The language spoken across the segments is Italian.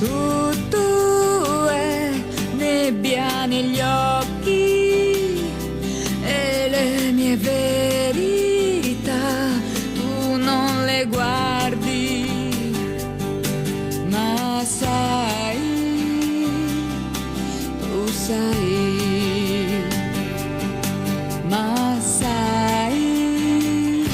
Tutto è nebbia negli occhi e le mie verità tu non le guardi, ma sai, tu sai, ma sai,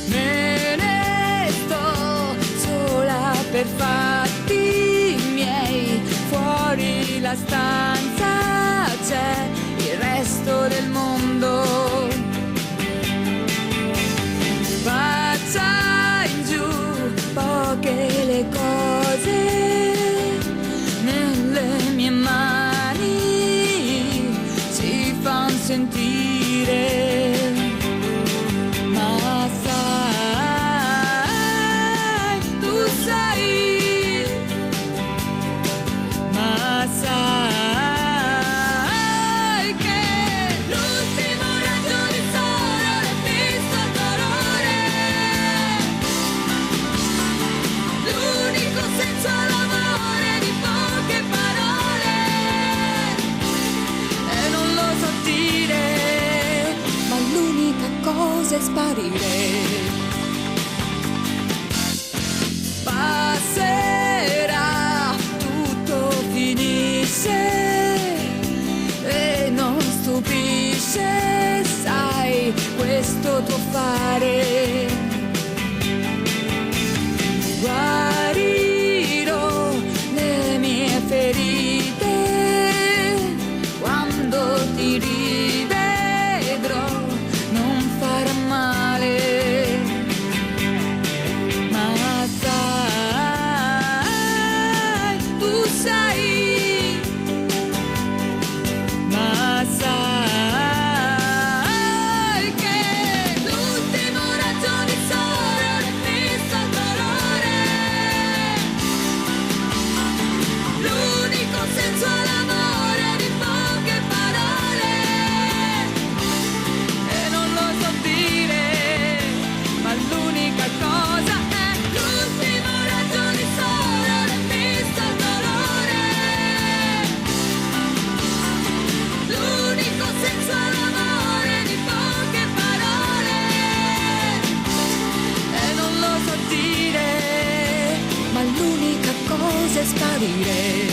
me ne sto sola per fatti miei, fuori la stanza c'è il resto del mondo. Faccia in giù poche le cose nelle mie mani si fan sentire, ma sai, tu sai, ma sai che l'ultimo raggio di sole l'ho visto il dolore, l'unico senso all'amore di poche parole, e non lo so dire, ma l'unica cosa è sparire. Passerà, tutto finisce e non stupisce, sai, questo tuo fare. Guarirò le mie ferite quando ti rivedrò, non farà male, ma sai, tu sai, ma sai che l'ultimo raggio di sole l'ho visto il dolore, l'unico senso all'amore di poche parole, e non lo so dire, ma l'unica cosa è l'ultimo raggio di sole l'ho visto il dolore, l'unico senso all'amore di poche parole, e non lo so dire, ma l'unica cosa è sparire.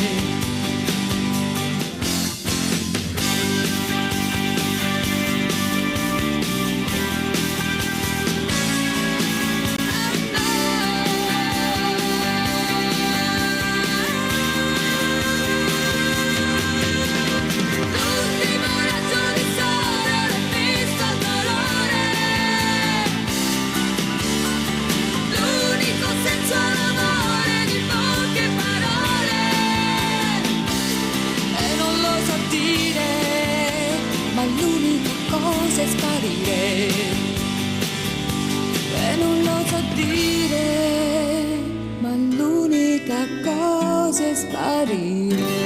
L'ultimo raggio di sole l'ho visto il dolore, l'unico senso all'amore di poche parole, e non lo so dire, ma l'unica cosa è sparire, e non lo so dire, ma l'unica cosa è sparire.